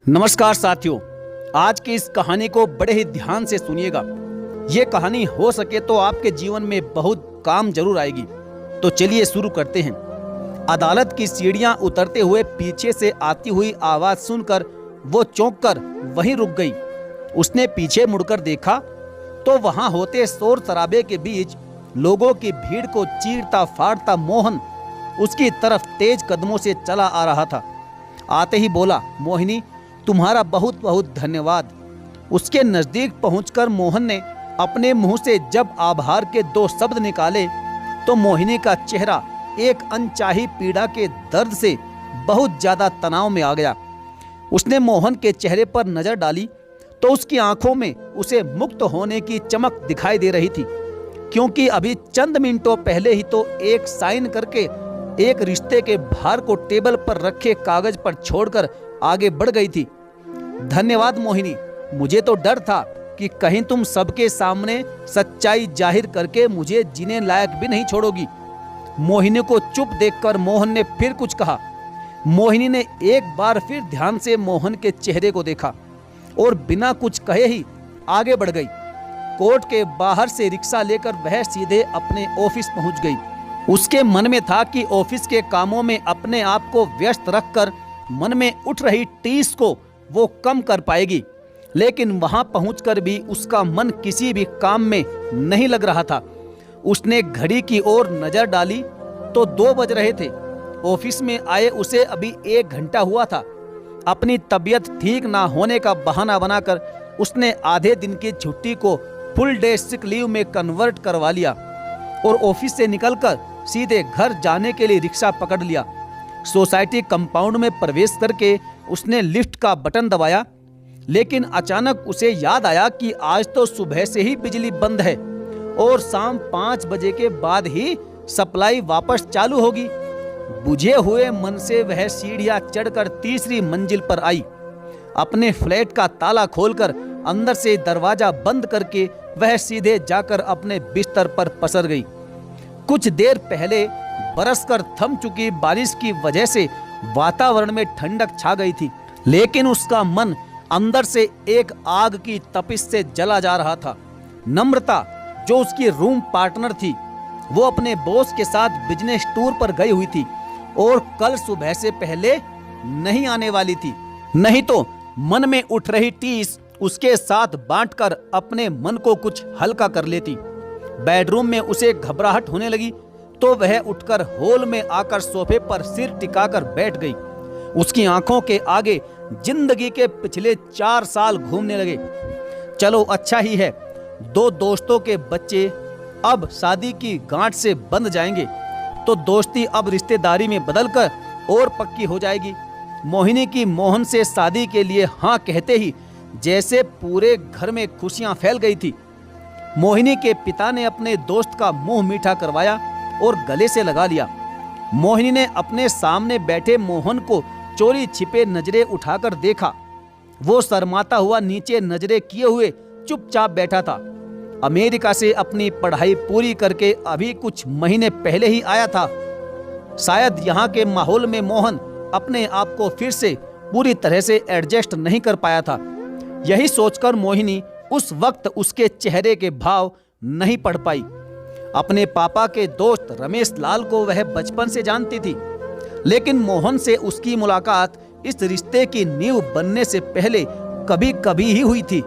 नमस्कार साथियों, आज की इस कहानी को बड़े ही ध्यान से सुनिएगा। ये कहानी हो सके तो आपके जीवन में बहुत काम जरूर आएगी। तो चलिए शुरू करते हैं। अदालत की सीढ़ियां उतरते हुए पीछे से आती हुई आवाज सुनकर वो चौंक कर वहीं रुक गई। उसने पीछे मुड़कर देखा तो वहां होते शोर शराबे के बीच लोगों की भीड़ को चीरता फाड़ता मोहन उसकी तरफ तेज कदमों से चला आ रहा था। आते ही बोला, मोहिनी, तुम्हारा बहुत बहुत धन्यवाद। उसके नजदीक पहुंचकर मोहन ने अपने मुंह से जब आभार के दो शब्द निकाले तो मोहिनी का चेहरा एक अनचाही पीड़ा के दर्द से बहुत ज्यादा तनाव में आ गया। उसने मोहन के चेहरे पर नजर डाली तो उसकी आंखों में उसे मुक्त होने की चमक दिखाई दे रही थी, क्योंकि अभी चंद मिनटों पहले ही तो एक साइन करके एक रिश्ते के भार को टेबल पर रखे कागज पर छोड़कर आगे बढ़ गई थी। धन्यवाद मोहिनी, मुझे तो डर था कि कहीं तुम सबके सामने सच्चाई जाहिर करके मुझे जीने लायक भी नहीं छोड़ोगी। मोहिनी को चुप देखकर मोहन ने फिर कुछ कहा। मोहिनी ने एक बार फिर ध्यान से मोहन के चेहरे को देखा और बिना कुछ कहे ही आगे बढ़ गई। कोर्ट के बाहर से रिक्शा लेकर वह सीधे अपने ऑफिस पहुंच गई। उसके मन में था कि ऑफिस के कामों में अपने आप को व्यस्त रखकर मन में उठ रही टीस को वो कम कर पाएगी, लेकिन वहां पहुंचकर भी उसका मन किसी भी काम में नहीं लग रहा था। उसने घड़ी की ओर नजर डाली तो 2 बज रहे थे। ऑफिस में आए उसे अभी 1 घंटा हुआ था। अपनी तबीयत ठीक ना होने का बहाना बनाकर उसने आधे दिन की छुट्टी को फुल डे सिक लीव में कन्वर्ट करवा लिया और ऑफिस से निकलकर सीधे घर जाने के लिए रिक्शा पकड़ लिया। सोसाइटी कंपाउंड में प्रवेश करके उसने लिफ्ट का बटन दबाया, लेकिन अचानक उसे याद आया कि आज तो सुबह से ही बिजली बंद है और शाम 5 बजे के बाद ही सप्लाई वापस चालू होगी। बुझे हुए मन से वह सीढ़ियां चढ़कर तीसरी मंजिल पर आई। अपने फ्लैट का ताला खोलकर अंदर से दरवाजा बंद करके वह सीधे जाकर अपने बिस्तर पर पसर गई। कुछ देर पहले बरसकर थम चुकी बारिश की वजह से वातावरण में ठंडक छा गई थी, लेकिन उसका मन अंदर से एक आग की तपिश से जला जा रहा था। नम्रता, जो उसकी रूम पार्टनर थी, वो अपने बॉस के साथ बिजनेस टूर पर गई हुई थी और कल सुबह से पहले नहीं आने वाली थी। नहीं तो मन में उठ रही टीस उसके साथ बांटकर अपने मन को कुछ हल्का कर लेती। बेडरूम में उसे घबराहट होने लगी तो वह उठकर हॉल में आकर सोफे पर सिर टिकाकर बैठ गई। उसकी आंखों के आगे जिंदगी के पिछले 4 साल घूमने लगे। चलो अच्छा ही है, 2 दोस्तों के बच्चे अब शादी की गांठ से बंध जाएंगे तो दोस्ती अब रिश्तेदारी में बदलकर और पक्की हो जाएगी। मोहिनी की मोहन से शादी के लिए हाँ कहते ही जैसे पूरे घर में खुशियां फैल गई थी। मोहिनी के पिता ने अपने दोस्त का मुंह मीठा करवाया और गले से लगा लिया। मोहिनी ने अपने सामने बैठे मोहन को चोरी छिपे नजरें उठाकर देखा। वो शर्माता हुआ नीचे नजरें किए हुए चुपचाप बैठा था। अमेरिका से अपनी पढ़ाई पूरी करके अभी कुछ महीने पहले ही आया था। शायद यहाँ के माहौल में मोहन अपने आप को फिर से पूरी तरह से एडजस्ट नहीं कर पाया था। यही सोचकर मोहिनी उस वक्त उसके चेहरे के भाव नहीं पढ़ पाई। अपने पापा के दोस्त रमेश लाल को वह बचपन से जानती थी, लेकिन मोहन से उसकी मुलाकात इस रिश्ते की नींव बनने से पहले कभी कभी ही हुई थी।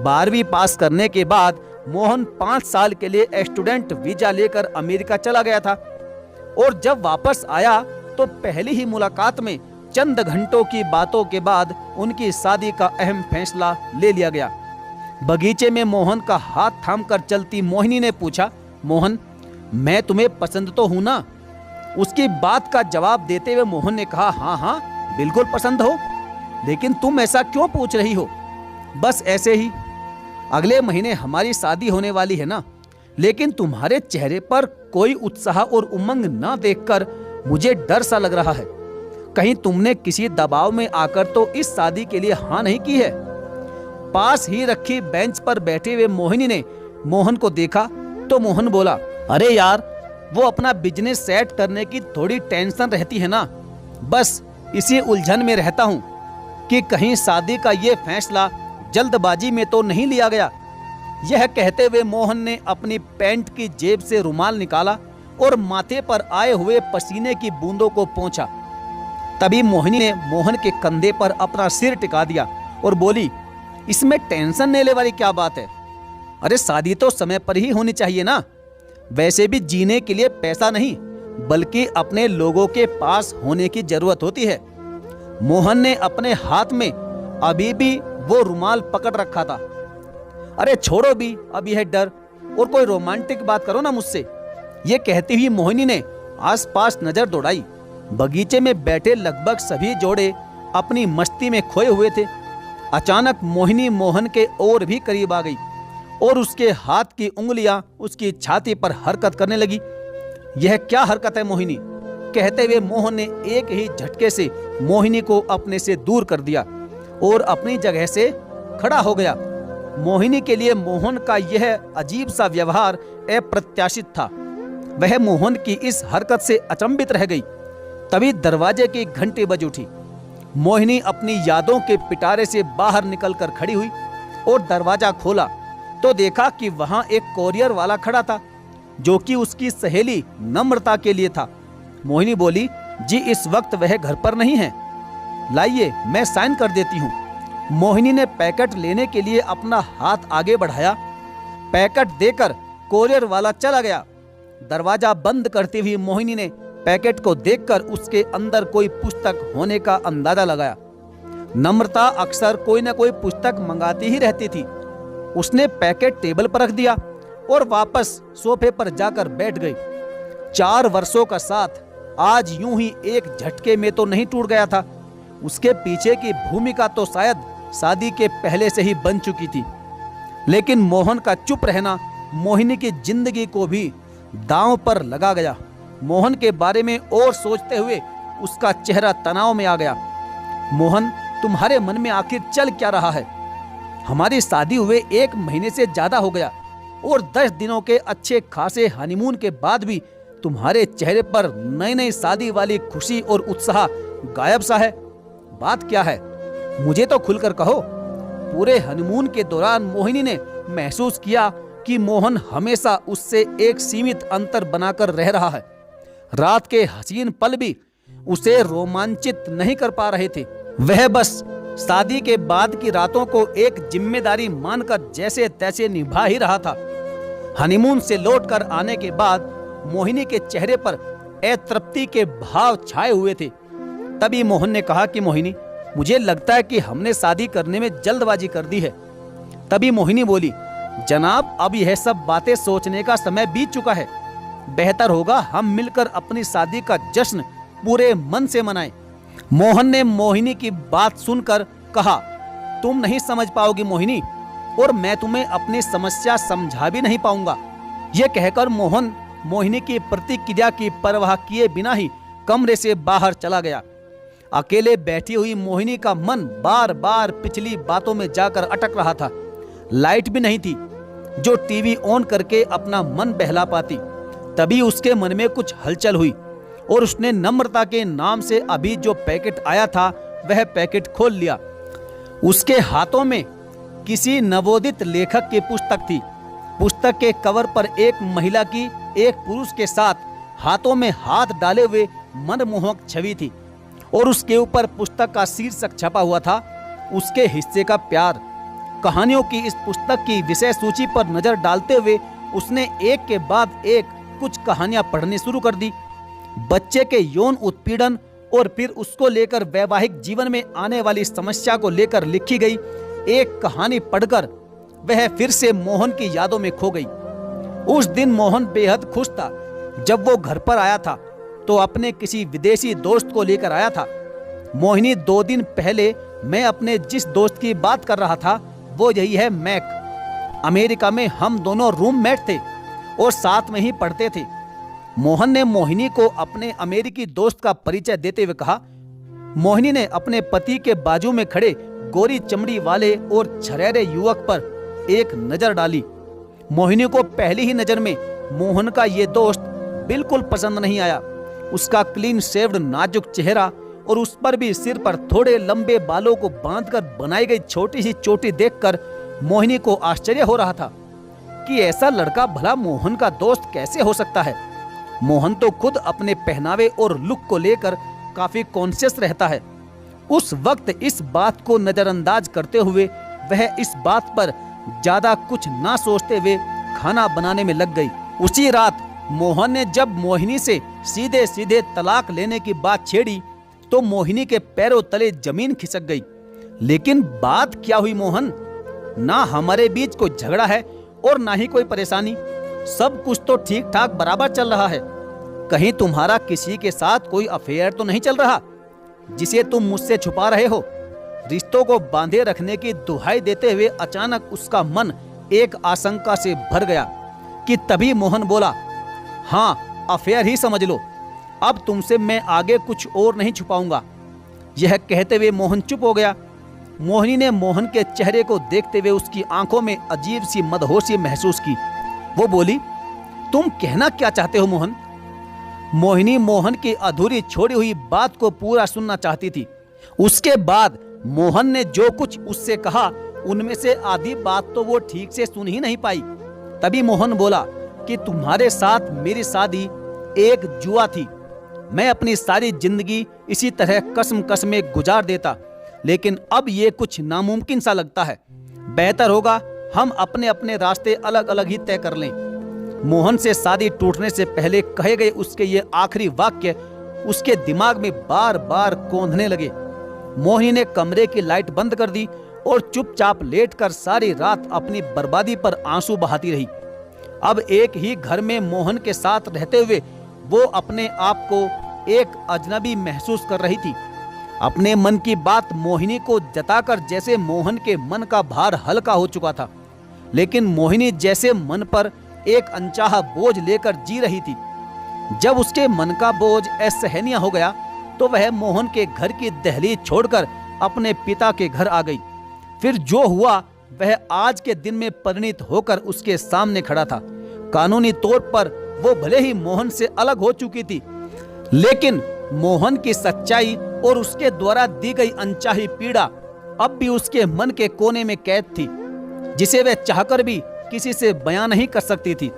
12वीं पास करने के बाद मोहन 5 साल के लिए स्टूडेंट वीजा लेकर अमेरिका चला गया था और जब वापस आया तो पहली ही मुलाकात में चंद घंटों की बातों के बाद उनकी शादी का अहम फैसला ले लिया गया। बगीचे में मोहन का हाथ थामकर चलती मोहिनी ने पूछा, मोहन, मैं तुम्हें पसंद तो हूं ना? उसकी बात का जवाब देते हुए मोहन ने कहा, हाँ हाँ बिल्कुल पसंद हो, लेकिन तुम ऐसा क्यों पूछ रही हो? बस ऐसे ही। अगले महीने हमारी शादी होने वाली है ना, लेकिन तुम्हारे चेहरे पर कोई उत्साह और उमंग ना देखकर मुझे डर सा लग रहा है। कहीं तुमने किसी दबाव में आकर तो इस शादी के लिए हाँ नहीं की है? पास ही रखी बेंच पर बैठे हुए मोहिनी ने मोहन को देखा तो मोहन बोला, अरे यार, वो अपना बिजनेस सेट करने की थोड़ी टेंशन रहती है ना, बस इसी उलझन में रहता हूँ कि कहीं शादी का ये फैसला जल्दबाजी में तो नहीं लिया गया। यह कहते हुए मोहन ने अपनी पैंट की जेब से रुमाल निकाला और माथे पर आए हुए पसीने की बूंदों को पोंछा। तभी मोहिनी ने मोहन के कंधे पर अपना सिर टिका दिया और बोली, इसमें टेंशन लेने वाली क्या बात है? अरे शादी तो समय पर ही होनी चाहिए ना। वैसे भी जीने के लिए पैसा नहीं बल्कि अपने लोगों के पास होने की जरूरत होती है। मोहन ने अपने हाथ में अभी भी वो रुमाल पकड़ रखा था। अरे छोड़ो भी अब यह डर और कोई रोमांटिक बात करो ना मुझसे। ये कहती हुई मोहिनी ने आसपास नजर दौड़ाई। बगीचे में बैठे लगभग सभी जोड़े अपनी मस्ती में खोए हुए थे। अचानक मोहिनी मोहन के और भी करीब आ गई और उसके हाथ की उंगलियां उसकी छाती पर हरकत करने लगी। यह क्या हरकत है मोहिनी? कहते हुए मोहन ने एक ही झटके से मोहिनी को अपने से दूर कर दिया और अपनी जगह से खड़ा हो गया। मोहिनी के लिए मोहन का यह अजीब सा व्यवहार अप्रत्याशित था। वह मोहन की इस हरकत से अचंभित रह गई। तभी दरवाजे की घंटी बज उठी। मोहिनी अपनी यादों के पिटारे से बाहर निकलकर खड़ी हुई और दरवाजा खोला तो देखा कि वहां एक कोरियर वाला खड़ा था जो कि उसकी सहेली नम्रता के लिए था। मोहिनी बोली, जी इस वक्त वह घर पर नहीं है, लाइए मैं साइन कर देती हूँ। मोहिनी ने पैकेट लेने के लिए अपना हाथ आगे बढ़ाया। पैकेट देकर कोरियर वाला चला गया। दरवाजा बंद करती हुई मोहिनी ने पैकेट को देखकर उसके अंदर कोई पुस्तक होने का अंदाजा लगाया। नम्रता अक्सर कोई न कोई पुस्तक मंगाती ही रहती थी। उसने पैकेट टेबल पर रख दिया और वापस सोफे पर जाकर बैठ गई। 4 वर्षों का साथ आज यूं ही एक झटके में तो नहीं टूट गया था। उसके पीछे की भूमिका तो शायद शादी के पहले से ही बन चुकी थी। लेकिन मोहन का चुप रहना मोहिनी की जिंदगी को भी दांव पर लगा गया। मोहन के बारे में और सोचते हुए उसका चेहरा तनाव में आ गया। मोहन, तुम्हारे मन में आखिर चल क्या रहा है? हमारी शादी हुए 1 महीने से ज्यादा हो गया और 10 दिनों के अच्छे खासे हनीमून के बाद भी तुम्हारे चेहरे पर नई नई शादी वाली खुशी और उत्साह गायब सा है। बात क्या है? मुझे तो खुलकर कहो। पूरे हनीमून के दौरान मोहिनी ने महसूस किया कि मोहन हमेशा उससे एक सीमित अंतर बनाकर रह रहा है। रात के हसीन पल भी उसे रोमांचित नहीं कर पा रहे थे। वह बस शादी के बाद की रातों को एक जिम्मेदारी मानकर जैसे तैसे निभा ही रहा था। हनीमून से लौटकर आने के बाद मोहिनी के चेहरे पर अतृप्ति के भाव छाए हुए थे। तभी मोहन ने कहा कि मोहिनी, मुझे लगता है कि हमने शादी करने में जल्दबाजी कर दी है। तभी मोहिनी बोली, जनाब अब यह सब बातें सोचने का समय बीत चुका है। बेहतर होगा हम मिलकर अपनी शादी का जश्न पूरे मन से मनाएं। मोहन ने मोहिनी की बात सुनकर कहा, तुम नहीं समझ पाओगी मोहिनी, और मैं तुम्हें अपनी समस्या समझा भी नहीं पाऊंगा। यह कहकर मोहन मोहिनी की प्रतिक्रिया की परवाह किए बिना ही कमरे से बाहर चला गया। अकेले बैठी हुई मोहिनी का मन बार बार पिछली बातों में जाकर अटक रहा था। लाइट भी नहीं थी जो टीवी ऑन करके अपना मन बहला पाती। तभी उसके मन में कुछ हलचल हुई और उसने नम्रता के नाम से अभी जो पैकेट आया था वह पैकेट खोल लिया। उसके हाथों में किसी नवोदित लेखक की पुस्तक थी। पुस्तक के कवर पर एक महिला की एक पुरुष के साथ हाथों में हाथ डाले हुए मनमोहक छवि थी और उसके ऊपर पुस्तक का शीर्षक छपा हुआ था, उसके हिस्से का प्यार। कहानियों की इस पुस्तक की विषय सूची पर नजर डालते हुए उसने एक के बाद एक कुछ कहानियां पढ़नी शुरू कर दी। बच्चे के यौन उत्पीड़न और फिर उसको लेकर वैवाहिक जीवन में आने वाली समस्या को लेकर लिखी गई एक कहानी पढ़कर वह फिर से मोहन की यादों में खो गई। उस दिन मोहन बेहद खुश था। जब वो घर पर आया था तो अपने किसी विदेशी दोस्त को लेकर आया था। मोहिनी, 2 दिन पहले मैं अपने जिस दोस्त की बात कर रहा था वो यही है मैक। अमेरिका में हम दोनों रूममेट थे और साथ में ही पढ़ते थे। मोहन ने मोहिनी को अपने अमेरिकी दोस्त का परिचय देते हुए कहा। मोहिनी ने अपने पति के बाजू में खड़े गोरी चमड़ी वाले और छरेरे युवक पर एक नजर डाली। मोहिनी को पहली ही नजर में मोहन का ये दोस्त बिल्कुल पसंद नहीं आया। उसका क्लीन शेव्ड नाजुक चेहरा और उस पर भी सिर पर थोड़े लंबे बालों को बांधकर बनाई गई छोटी सी चोटी देखकर मोहिनी को आश्चर्य हो रहा था कि ऐसा लड़का भला मोहन का दोस्त कैसे हो सकता है। मोहन तो खुद अपने पहनावे और लुक को लेकर काफी कॉन्शियस रहता है। उस वक्त इस बात को नजरअंदाज करते हुए वह इस बात पर ज्यादा कुछ ना सोचते हुए खाना बनाने में लग गई। उसी रात मोहन ने जब मोहिनी से सीधे सीधे तलाक लेने की बात छेड़ी तो मोहिनी के पैरों तले जमीन खिसक गई। लेकिन बात क्या हुई मोहन? ना हमारे बीच कोई झगड़ा है और ना ही कोई परेशानी, सब कुछ तो ठीक ठाक बराबर चल रहा है। कहीं तुम्हारा किसी के साथ कोई अफेयर तो नहीं चल रहा जिसे तुम मुझसे छुपा रहे हो? रिश्तों को बांधे रखने की दुहाई देते हुए अचानक उसका मन एक आशंका से भर गया कि तभी मोहन बोला, हाँ अफेयर ही समझ लो, अब तुमसे मैं आगे कुछ और नहीं छुपाऊंगा। यह कहते हुए मोहन चुप हो गया। मोहिनी ने मोहन के चेहरे को देखते हुए उसकी आंखों में अजीब सी मदहोशी महसूस की। वो बोली, तुम कहना क्या चाहते हो मोहन? मोहिनी मोहन की अधूरी छोड़ी हुई बात को पूरा सुनना चाहती थी। उसके बाद मोहन ने जो कुछ उससे कहा उनमें से आधी बात तो वो ठीक से सुन ही नहीं पाई। तभी मोहन बोला कि तुम्हारे साथ मेरी शादी एक जुआ थी। मैं अपनी सारी जिंदगी इसी तरह कसम कसम गुजार देता, लेकिन अब ये कुछ नामुमकिन सा लगता है। बेहतर होगा हम अपने अपने रास्ते अलग अलग ही तय कर लें। मोहन से शादी टूटने से पहले कहे गए उसके ये आखिरी वाक्य उसके दिमाग में बार बार कौंधने लगे। मोहिनी ने कमरे की लाइट बंद कर दी और चुपचाप लेटकर सारी रात अपनी बर्बादी पर आंसू बहाती रही। अब एक ही घर में मोहन के साथ रहते हुए वो अपने आप को एक अजनबी महसूस कर रही थी। अपने मन की बात मोहिनी को जताकर जैसे मोहन के मन का भार हल्का हो चुका था, लेकिन मोहिनी जैसे मन पर एक अनचाहा बोझ लेकर जी रही थी। जब उसके मन का बोझ असहनीय हो गया तो वह मोहन के घर की दहलीज छोड़कर अपने पिता के घर आ गई। फिर जो हुआ वह आज के दिन में परिणित होकर उसके सामने खड़ा था। कानूनी तौर पर वो भले ही मोहन से अलग हो चुकी थी, लेकिन मोहन की सच्चाई और उसके द्वारा दी गई अनचाही पीड़ा अब भी उसके मन के कोने में कैद थी, जिसे वह चाहकर भी किसी से बयां नहीं कर सकती थी।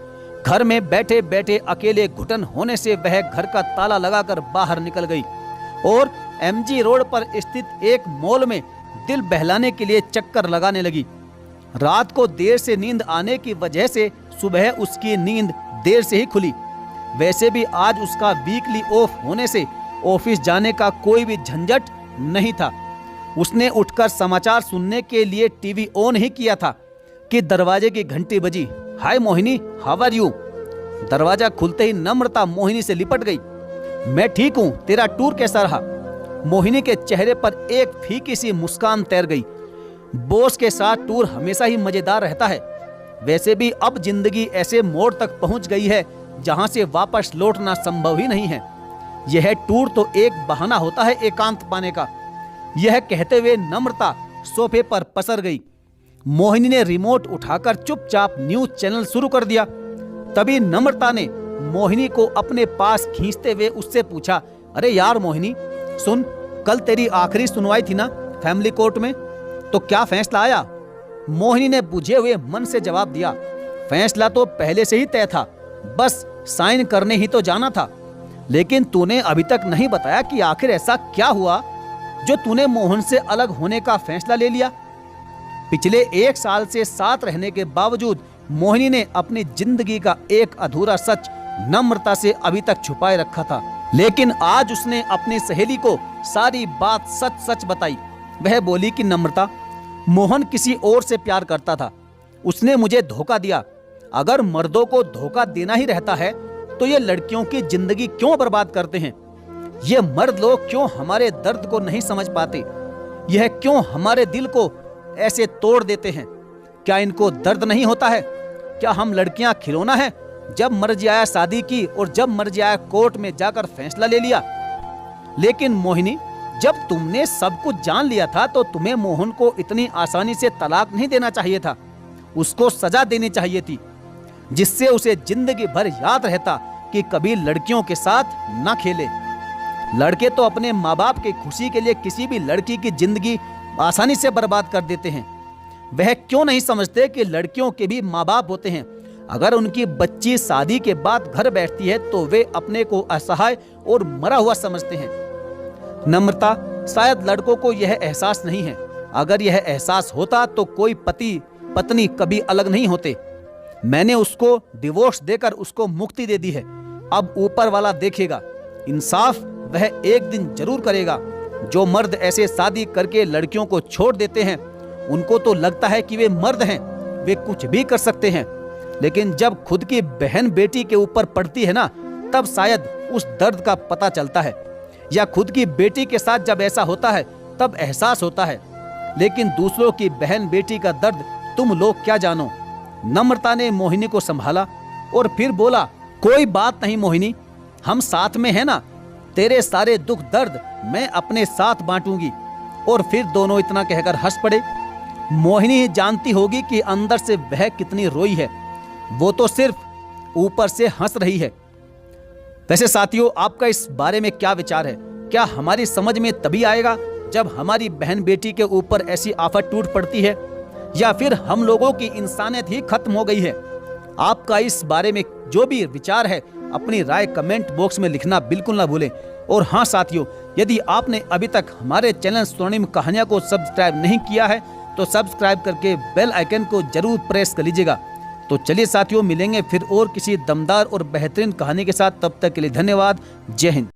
घर में बैठे बैठे अकेले घुटन होने से वह घर का ताला लगाकर बाहर निकल गई और एमजी रोड पर स्थित एक मॉल में दिल बहलाने के लिए चक्कर लगाने लगी। रात को देर से नींद आने की वजह से सुबह उसकी नींद देर से ही खुली। वैसे भी आज उसका वीकली ऑफ होने से ऑफिस जाने का कोई भी झंझट नहीं था। उसने उठकर समाचार सुनने के लिए टीवी ऑन ही किया था कि दरवाजे की घंटी बजी। हाय मोहिनी, हाउ आर यू? दरवाजा खुलते ही नम्रता मोहिनी से लिपट गई। मैं ठीक हूँ, तेरा टूर कैसा रहा? मोहिनी के चेहरे पर एक फीकी सी मुस्कान तैर गई। बॉस के साथ टूर हमेशा ही मजेदार रहता है। वैसे भी अब जिंदगी ऐसे मोड़ तक पहुंच गई है जहां से वापस लौटना संभव ही नहीं है। यह टूर तो एक बहाना होता है एकांत पाने का। यह कहते हुए नम्रता सोफे पर पसर गई। मोहिनी ने रिमोट उठाकर चुपचाप न्यूज चैनल शुरू कर दिया। तभी नम्रता ने मोहिनी को अपने पास खींचते हुए उससे पूछा, अरे यार मोहिनी सुन, कल तेरी आखिरी सुनवाई थी ना फैमिली कोर्ट में, तो क्या फैसला आया? मोहिनी ने बुझे हुए मन से जवाब दिया, फैसला तो पहले से ही तय था, बस साइन करने ही तो जाना था। लेकिन तूने अभी तक नहीं बताया कि आखिर ऐसा क्या हुआ जो तूने मोहन से अलग होने का फैसला ले लिया। पिछले 1 साल से साथ रहने के बावजूद मोहिनी ने अपनी जिंदगी का एक अधूरा सच नम्रता से अभी तक छुपाए रखा था, लेकिन आज उसने अपनी सहेली को सारी बात सच सच बताई। वह बोली कि नम्रता, मोहन किसी और से प्यार करता था, उसने मुझे धोखा दिया। अगर मर्दों को धोखा देना ही रहता है तो ये लड़कियों की जिंदगी क्यों बर्बाद करते हैं? ये मर्द लोग क्यों हमारे दर्द को नहीं समझ पाते? यह क्यों हमारे दिल को ऐसे तोड़ देते हैं? क्या इनको दर्द नहीं होता है? क्या हम लड़कियां खिलौना है? जब मर्जी आया शादी की और जब मर्जी आया कोर्ट में जाकर फैसला ले लिया। लेकिन मोहिनी, जब तुमने सब कुछ जान लिया था तो तुम्हें मोहन को इतनी आसानी से तलाक नहीं देना चाहिए था। उसको सजा देनी चाहिए थी, जिससे उसे जिंदगी भर याद रहता कि कभी लड़कियों के साथ ना खेले। लड़के तो अपने माँ बाप की खुशी के लिए किसी भी लड़की की जिंदगी आसानी से बर्बाद कर देते हैं। वह क्यों नहीं समझते कि लड़कियों के भी माँ बाप होते हैं। अगर उनकी बच्ची शादी के बाद घर बैठती है तो वे अपने को असहाय और मरा हुआ समझते हैं। नम्रता, शायद लड़कों को यह एहसास नहीं है। अगर यह एहसास होता तो कोई पति पत्नी कभी अलग नहीं होते। मैंने उसको डिवोर्स देकर उसको मुक्ति दे दी है। अब ऊपर वाला देखेगा, इंसाफ वह एक दिन जरूर करेगा। जो मर्द ऐसे शादी करके लड़कियों को छोड़ देते हैं, उनको तो लगता है कि वे मर्द हैं, वे कुछ भी कर सकते हैं। लेकिन जब खुद की बहन बेटी के ऊपर पड़ती है ना, तब शायद उस दर्द का पता चलता है। या खुद की बेटी के साथ जब ऐसा होता है तब एहसास होता है। लेकिन दूसरों की बहन बेटी का दर्द तुम लोग क्या जानो। नम्रता ने मोहिनी को संभाला और फिर बोला, कोई बात नहीं मोहिनी, हम साथ में हैं ना। तेरे सारे दुख दर्द मैं अपने साथ बांटूंगी। और फिर दोनों इतना कहकर हंस पड़े। मोहिनी ही जानती होगी कि अंदर से वह कितनी रोई है। वो तो सिर्फ ऊपर से हंस रही है। वैसे साथियों, आपका इस बारे में क्या विचार है? क्या हमारी समझ में तभी आएगा जब हमारी बहन बेटी के ऊपर ऐसी आफत टूट पड़ती है, या फिर हम लोगों की इंसानियत ही खत्म हो गई है? आपका इस बारे में जो भी विचार है अपनी राय कमेंट बॉक्स में लिखना बिल्कुल ना भूलें। और हाँ साथियों, यदि आपने अभी तक हमारे चैनल स्वर्णिम कहानियां को सब्सक्राइब नहीं किया है तो सब्सक्राइब करके बेल आइकन को जरूर प्रेस कर लीजिएगा। तो चलिए साथियों, मिलेंगे फिर और किसी दमदार और बेहतरीन कहानी के साथ। तब तक के लिए धन्यवाद। जय हिंद।